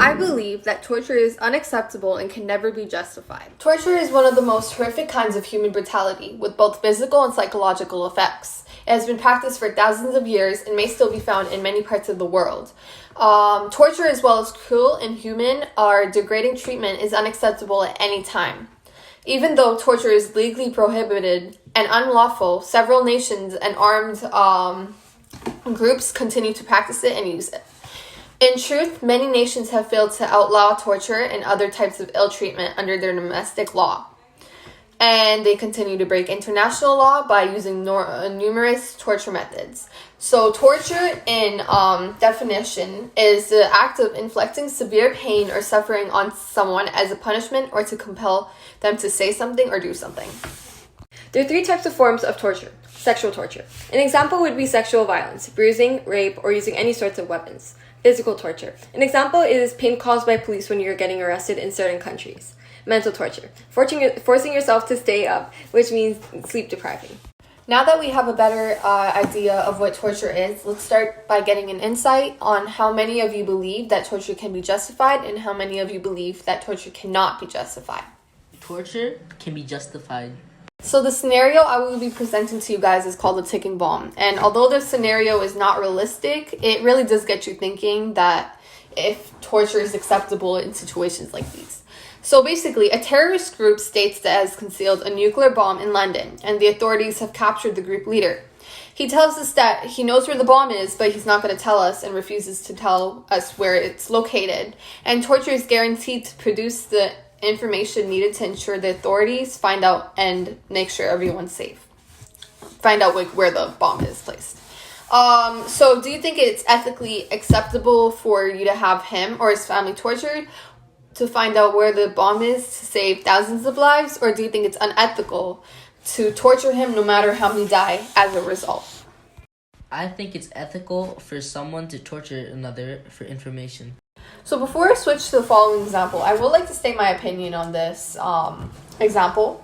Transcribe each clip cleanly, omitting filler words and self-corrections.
I believe that torture is unacceptable and can never be justified. Torture is one of the most horrific kinds of human brutality, with both physical and psychological effects. It has been practiced for thousands of years and may still be found in many parts of the world. Torture, as well as cruel, inhuman, or degrading treatment, is unacceptable at any time. Even though torture is legally prohibited and unlawful, several nations and armed groups continue to practice it and use it. In truth, many nations have failed to outlaw torture and other types of ill treatment under their domestic law. And they continue to break international law by using numerous torture methods. So torture, in definition, is the act of inflicting severe pain or suffering on someone as a punishment or to compel them to say something or do something. There are three types of forms of torture. Sexual torture. An example would be sexual violence, bruising, rape, or using any sorts of weapons. Physical torture. An example is pain caused by police when you're getting arrested in certain countries. Mental torture. Forcing yourself to stay up, which means sleep depriving. Now that we have a better idea of what torture is, let's start by getting an insight on how many of you believe that torture can be justified and how many of you believe that torture cannot be justified. Torture can be justified. So the scenario I will be presenting to you guys is called the ticking bomb. And although this scenario is not realistic, it really does get you thinking that if torture is acceptable in situations like these. So basically, a terrorist group states that it has concealed a nuclear bomb in London, and the authorities have captured the group leader. He tells us that he knows where the bomb is, but he's not going to tell us and refuses to tell us where it's located. And torture is guaranteed to produce the information needed to ensure the authorities find out and make sure everyone's safe. Find out where the bomb is placed. So do you think it's ethically acceptable for you to have him or his family tortured to find out where the bomb is to save thousands of lives? Or do you think it's unethical to torture him no matter how many die as a result? I think it's ethical for someone to torture another for information. So before I switch to the following example, I would like to state my opinion on this example.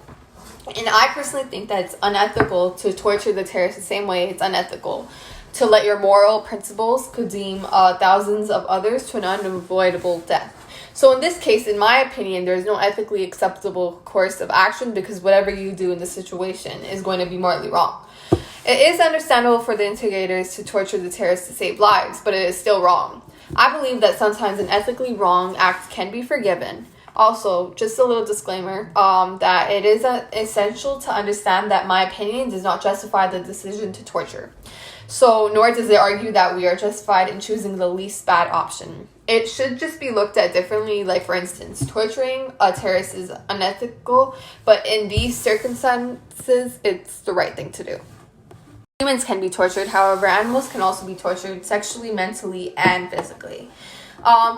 And I personally think that it's unethical to torture the terrorists the same way it's unethical to let your moral principles condemn thousands of others to an unavoidable death. So in this case, in my opinion, there's no ethically acceptable course of action because whatever you do in this situation is going to be morally wrong. It is understandable for the instigators to torture the terrorists to save lives, but it is still wrong. I believe that sometimes an ethically wrong act can be forgiven. Also, just a little disclaimer, that it is essential to understand that my opinion does not justify the decision to torture. So, nor does it argue that we are justified in choosing the least bad option. It should just be looked at differently, like for instance, torturing a terrorist is unethical, but in these circumstances, it's the right thing to do. Humans can be tortured, however, animals can also be tortured sexually, mentally, and physically.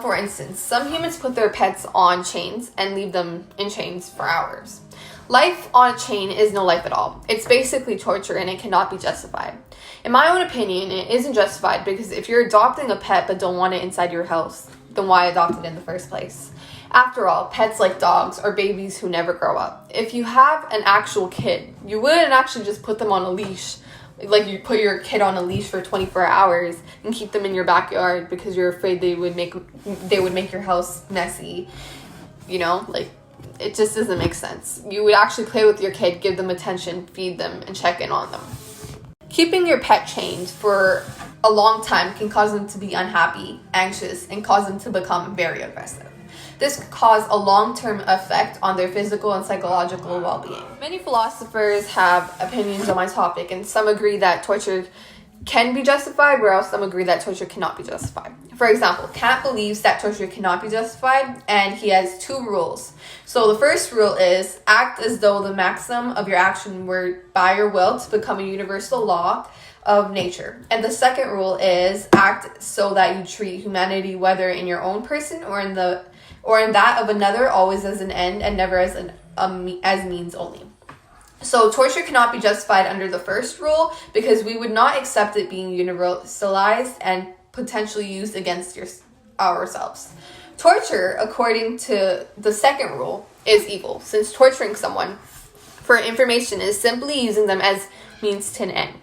For instance, some humans put their pets on chains and leave them in chains for hours. Life on a chain is no life at all. It's basically torture and it cannot be justified. In my own opinion, it isn't justified because if you're adopting a pet but don't want it inside your house, then why adopt it in the first place? After all, pets like dogs are babies who never grow up. If you have an actual kid, you wouldn't actually just put them on a leash. Like you put your kid on a leash for 24 hours and keep them in your backyard because you're afraid they would make your house messy. You know, like it just doesn't make sense. You would actually play with your kid, give them attention, feed them, and check in on them. Keeping your pet chained for a long time can cause them to be unhappy, anxious, and cause them to become very aggressive. This could cause a long-term effect on their physical and psychological well-being. Many philosophers have opinions on my topic, and some agree that torture can be justified, whereas some agree that torture cannot be justified. For example, Kant believes that torture cannot be justified, and he has two rules. So the first rule is, act as though the maxim of your action were by your will to become a universal law of nature. And the second rule is, act so that you treat humanity, whether in your own person or in that of another, always as an end and never as means only. So torture cannot be justified under the first rule because we would not accept it being universalized and potentially used against ourselves. Torture, according to the second rule, is evil, since torturing someone for information is simply using them as means to an end.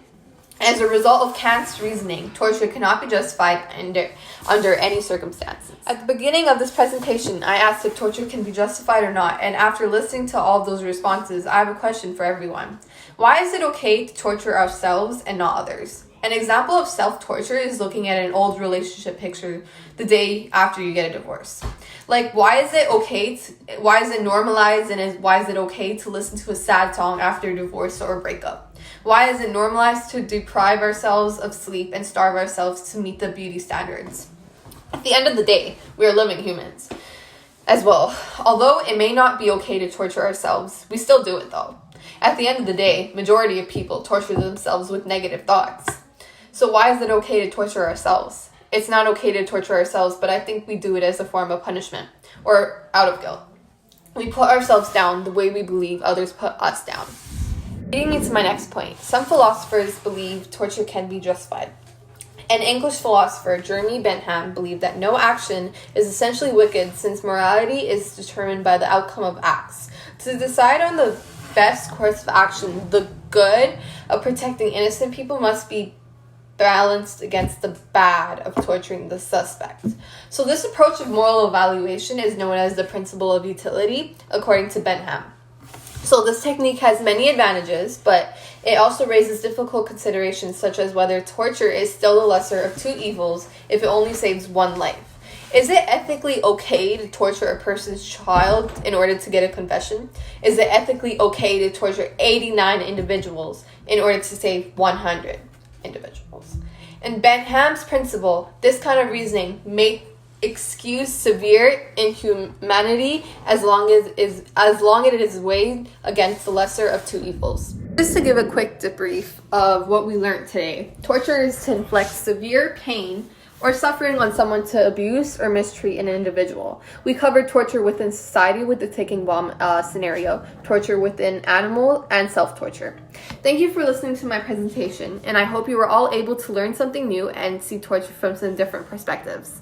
As a result of Kant's reasoning, torture cannot be justified under any circumstances. At the beginning of this presentation, I asked if torture can be justified or not, and after listening to all of those responses, I have a question for everyone. Why is it okay to torture ourselves and not others? An example of self-torture is looking at an old relationship picture the day after you get a divorce. Like, why is it normalized and why is it okay to listen to a sad song after a divorce or a breakup? Why is it normalized to deprive ourselves of sleep and starve ourselves to meet the beauty standards? At the end of the day, we are living humans as well. Although it may not be okay to torture ourselves, we still do it though. At the end of the day, majority of people torture themselves with negative thoughts. So why is it okay to torture ourselves? It's not okay to torture ourselves, but I think we do it as a form of punishment or out of guilt. We put ourselves down the way we believe others put us down. Leading me to my next point, some philosophers believe torture can be justified. An English philosopher, Jeremy Bentham, believed that no action is essentially wicked since morality is determined by the outcome of acts. To decide on the best course of action, the good of protecting innocent people must be balanced against the bad of torturing the suspect. So this approach of moral evaluation is known as the principle of utility, according to Bentham. So this technique has many advantages, but it also raises difficult considerations such as whether torture is still the lesser of two evils if it only saves one life. Is it ethically okay to torture a person's child in order to get a confession? Is it ethically okay to torture 89 individuals in order to save 100 individuals? In Bentham's principle, this kind of reasoning may excuse severe inhumanity as long as it is weighed against the lesser of two evils. Just to give a quick debrief of what we learned today, torture is to inflict severe pain or suffering on someone to abuse or mistreat an individual. We covered torture within society with the ticking bomb scenario, torture within animal, and self-torture. Thank you for listening to my presentation, and I hope you were all able to learn something new and see torture from some different perspectives.